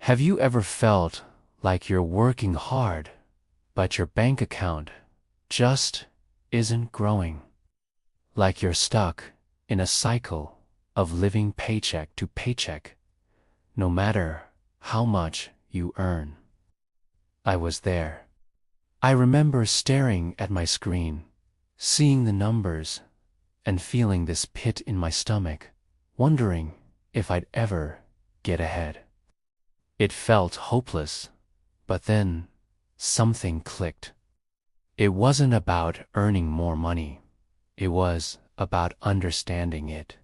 Have you ever felt like you're working hard, but your bank account just isn't growing? Like you're stuck in a cycle of living paycheck to paycheck, no matter how much you earn? I was there. I remember staring at my screen, seeing the numbers, and feeling this pit in my stomach, wondering if I'd ever get ahead. It felt hopeless, but then something clicked. It wasn't about earning more money. It was about understanding it.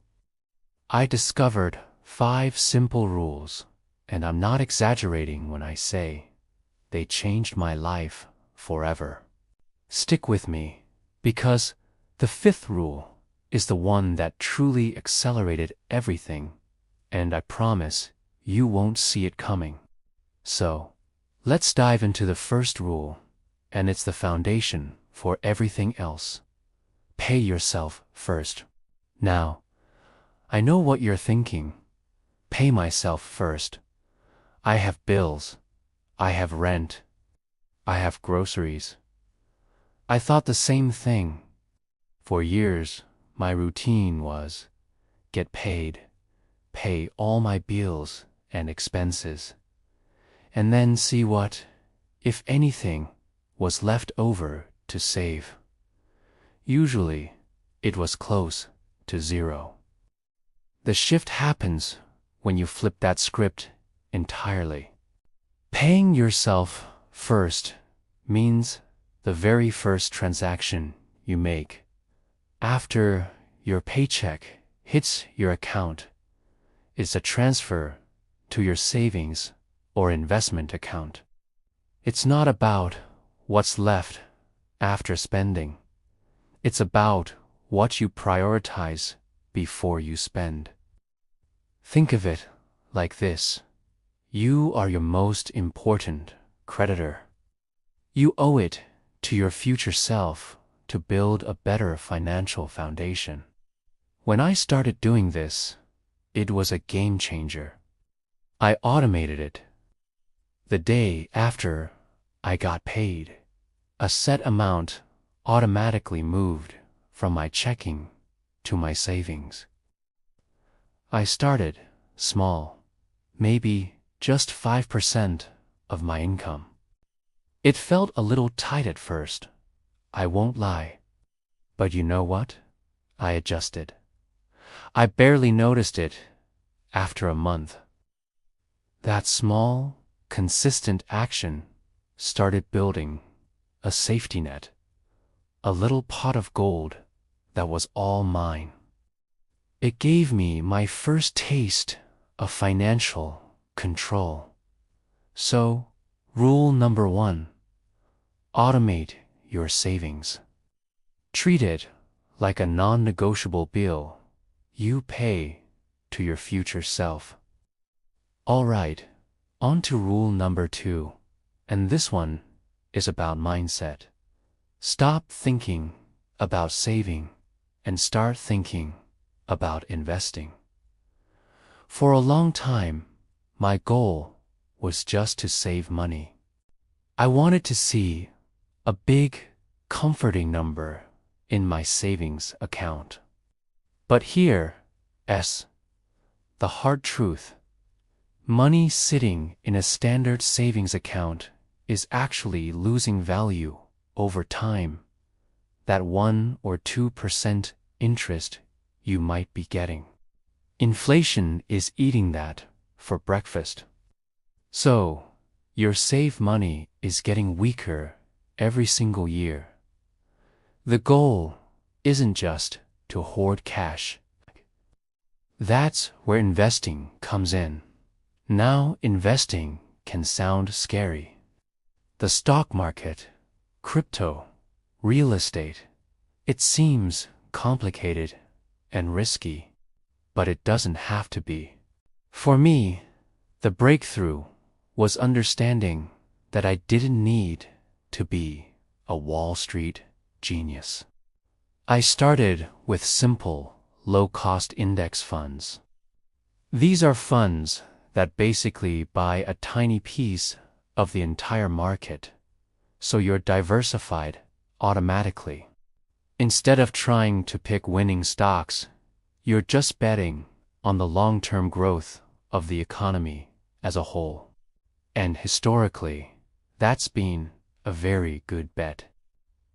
I discovered 5 simple rules, and I'm not exaggerating when I say they changed my life forever. Stick with me, because the 5th rule is the one that truly accelerated everything, and I promise you won't see it coming. So, let's dive into the first rule, and it's the foundation for everything else. Pay yourself first. Now, I know what you're thinking. Pay myself first. I have bills. I have rent. I have groceries. I thought the same thing. For years, my routine was get paid, pay all my bills and expenses, and then see what, if anything, was left over to save. Usually, it was close to zero. The shift happens when you flip that script entirely. Paying yourself first means the very first transaction you make after your paycheck hits your account is a transfer to your savings or investment account. It's not about what's left after spending. It's about what you prioritize before you spend. Think of it like this. You are your most important creditor. You owe it to your future self to build a better financial foundation. When I started doing this, it was a game changer. I automated it. The day after I got paid, a set amount automatically moved from my checking to my savings. I started small, maybe just 5% of my income. It felt a little tight at first, I won't lie. But you know what? I adjusted. I barely noticed it after a month. That small, consistent action started building a safety net, a little pot of gold that was all mine. It gave me my first taste of financial control. So, rule number 1, automate your savings. Treat it like a non-negotiable bill you pay to your future self. All right, on to rule number 2, and this one is about mindset. Stop thinking about saving and start thinking about investing. For a long time, my goal was just to save money. I wanted to see a big, comforting number in my savings account. But here's the hard truth. Money sitting in a standard savings account is actually losing value over time. That 1 or 2% interest you might be getting. Inflation is eating that for breakfast. So, your saved money is getting weaker every single year. The goal isn't just to hoard cash. That's where investing comes in. Now, investing can sound scary. The stock market, crypto, real estate, it seems complicated and risky, but it doesn't have to be. For me, the breakthrough was understanding that I didn't need to be a Wall Street genius. I started with simple, low-cost index funds. These are funds that basically buy a tiny piece of the entire market, so you're diversified automatically. Instead of trying to pick winning stocks, you're just betting on the long-term growth of the economy as a whole. And historically, that's been a very good bet.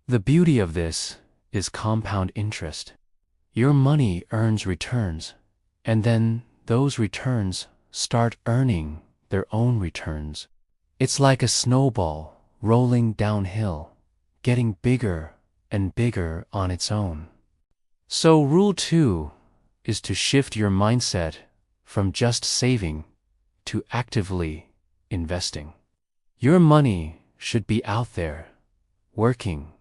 The beauty of this is compound interest. Your money earns returns, and then those returns start earning their own returns. It's like a snowball rolling downhill, getting bigger and bigger on its own. So rule 2 is to shift your mindset from just saving to actively investing. Your money should be out there, working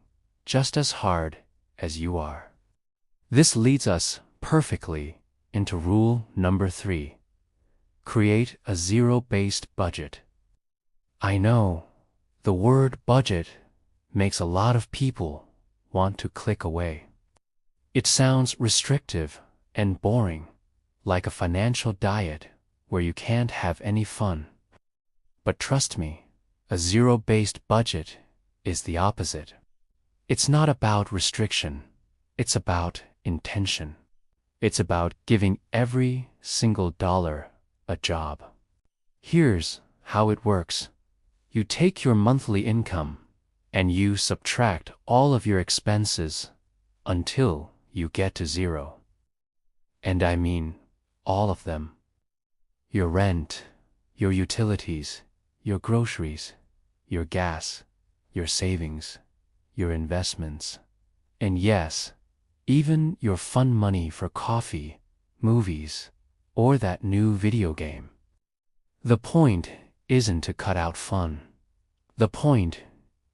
just as hard as you are. This leads us perfectly into rule number 3. Create a zero-based budget. I know the word budget makes a lot of people want to click away. It sounds restrictive and boring, like a financial diet where you can't have any fun. But trust me, a zero-based budget is the opposite. It's not about restriction, it's about intention. It's about giving every single dollar a job. Here's how it works. You take your monthly income and you subtract all of your expenses until you get to zero. And I mean all of them. Your rent, your utilities, your groceries, your gas, your savings, your investments, and yes, even your fun money for coffee, movies, or that new video game. The point isn't to cut out fun. The point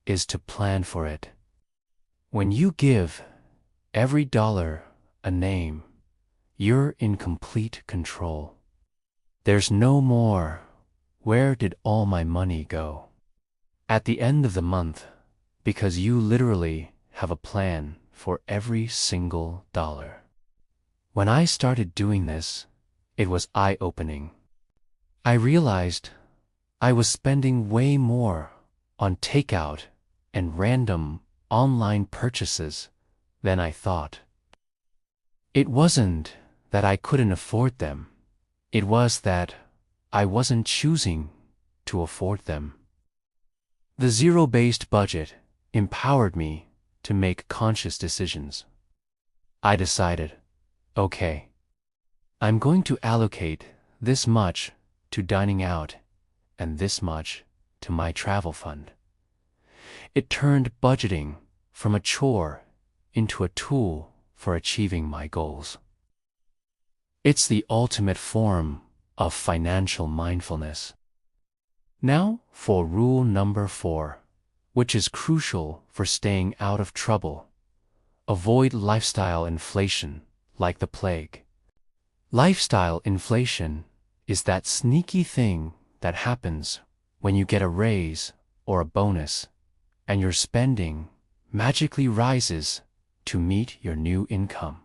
is to plan for it. When you give every dollar a name, you're in complete control. There's no more, where did all my money go? At the end of the month, because you literally have a plan for every single dollar. When I started doing this, it was eye-opening. I realized I was spending way more on takeout and random online purchases than I thought. It wasn't that I couldn't afford them. It was that I wasn't choosing to afford them. The zero-based budget empowered me to make conscious decisions. I decided, okay, I'm going to allocate this much to dining out and this much to my travel fund. It turned budgeting from a chore into a tool for achieving my goals. It's the ultimate form of financial mindfulness. Now for rule number 4, which is crucial for staying out of trouble. Avoid lifestyle inflation like the plague. Lifestyle inflation is that sneaky thing that happens when you get a raise or a bonus and your spending magically rises to meet your new income.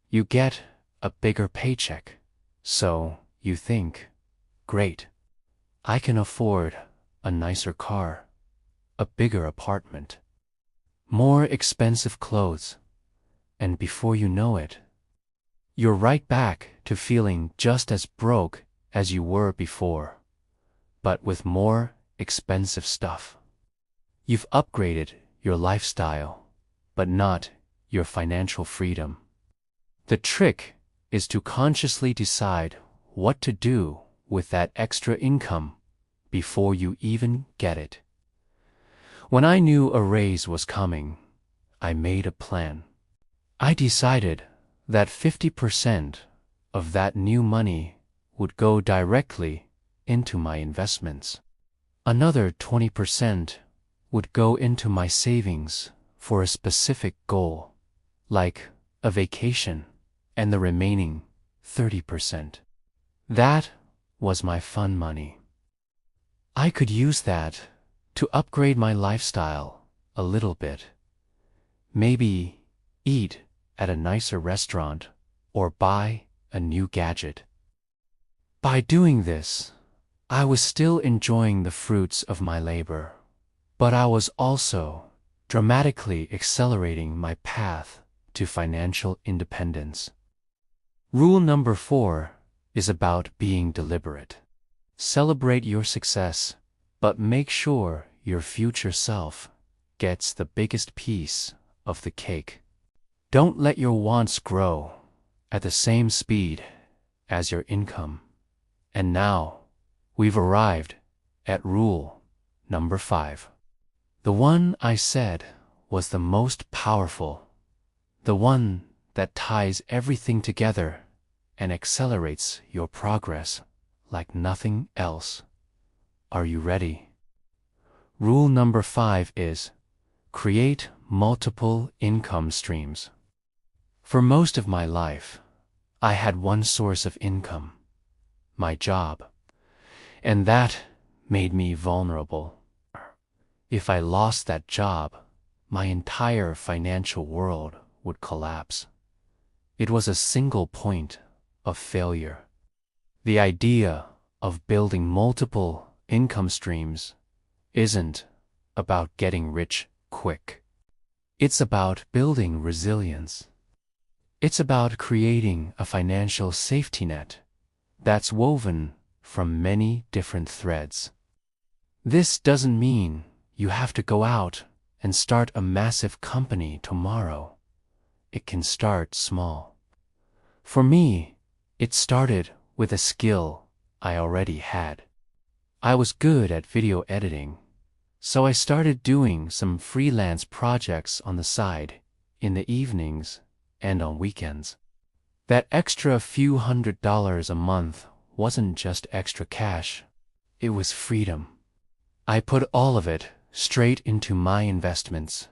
You get a bigger paycheck, so you think, great, I can afford a nicer car, a bigger apartment, more expensive clothes, and before you know it, you're right back to feeling just as broke as you were before, but with more expensive stuff. You've upgraded your lifestyle, but not your financial freedom. The trick is to consciously decide what to do with that extra income before you even get it. When I knew a raise was coming, I made a plan. I decided that 50% of that new money would go directly into my investments. Another 20% would go into my savings for a specific goal, like a vacation, and the remaining 30%. That was my fun money. I could use that to upgrade my lifestyle a little bit. Maybe eat at a nicer restaurant or buy a new gadget. By doing this, I was still enjoying the fruits of my labor, but I was also dramatically accelerating my path to financial independence. Rule number 4 is about being deliberate. Celebrate your success, but make sure your future self gets the biggest piece of the cake. Don't let your wants grow at the same speed as your income. And now, we've arrived at rule number 5. The one I said was the most powerful, the one that ties everything together and accelerates your progress like nothing else. Are you ready? Rule number 5 is create multiple income streams. For most of my life, I had one source of income, my job, and that made me vulnerable. If I lost that job, my entire financial world would collapse. It was a single point of failure. The idea of building multiple income streams isn't about getting rich quick. It's about building resilience. It's about creating a financial safety net that's woven from many different threads. This doesn't mean you have to go out and start a massive company tomorrow. It can start small. For me, it started with a skill I already had. I was good at video editing, so I started doing some freelance projects on the side in the evenings and on weekends. That extra few $100s a month wasn't just extra cash, it was freedom. I put all of it straight into my investments,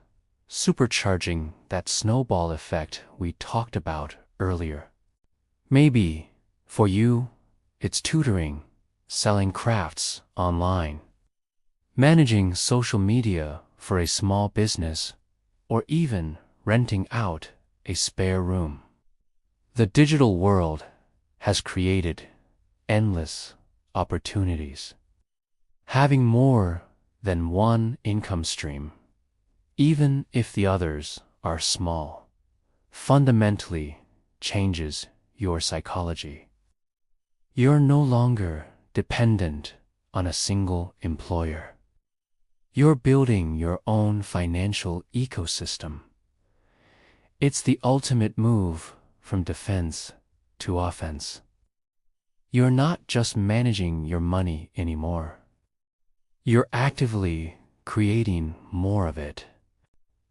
supercharging that snowball effect we talked about earlier. Maybe, for you, it's tutoring, selling crafts online, managing social media for a small business, or even renting out a spare room. The digital world has created endless opportunities. Having more than one income stream, even if the others are small, fundamentally changes your psychology. You're no longer dependent on a single employer. You're building your own financial ecosystem. It's the ultimate move from defense to offense. You're not just managing your money anymore. You're actively creating more of it.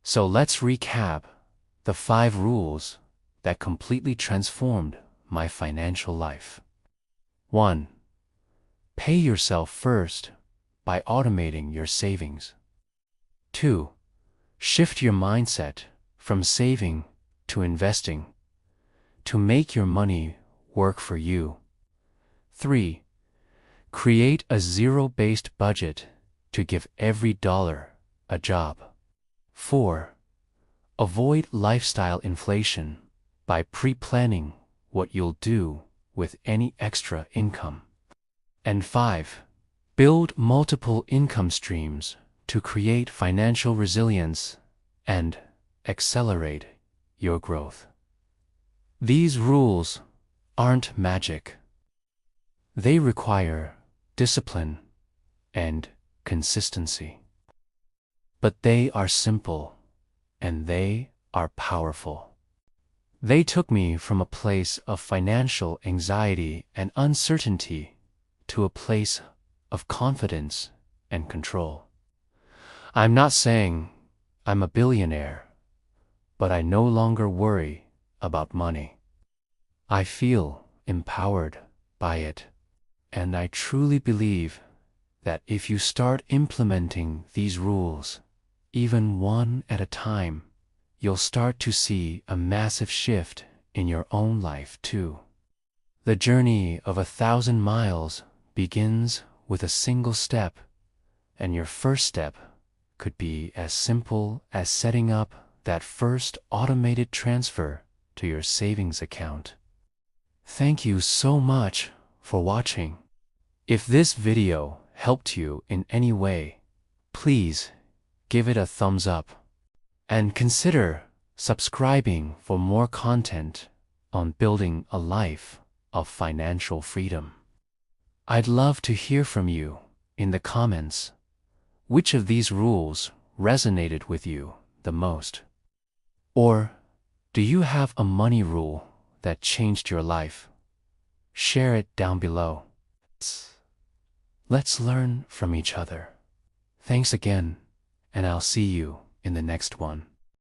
So let's recap the 5 rules that completely transformed my financial life. 1. Pay yourself first by automating your savings. 2. Shift your mindset from saving to investing to make your money work for you. 3. Create a zero-based budget to give every dollar a job. 4. Avoid lifestyle inflation by pre-planning what you'll do with any extra income. And 5. Build multiple income streams to create financial resilience and accelerate your growth. These rules aren't magic. They require discipline and consistency. But they are simple and they are powerful. They took me from a place of financial anxiety and uncertainty to a place of confidence and control. I'm not saying I'm a billionaire, but I no longer worry about money. I feel empowered by it, and I truly believe that if you start implementing these rules, even one at a time, you'll start to see a massive shift in your own life too. The journey of 1,000 miles begins with a single step, and your first step could be as simple as setting up that first automated transfer to your savings account. Thank you so much for watching. If this video helped you in any way, please give it a thumbs up and consider subscribing for more content on building a life of financial freedom. I'd love to hear from you in the comments. Which of these rules resonated with you the most? Or do you have a money rule that changed your life? Share it down below. Let's learn from each other. Thanks again, and I'll see you in the next one.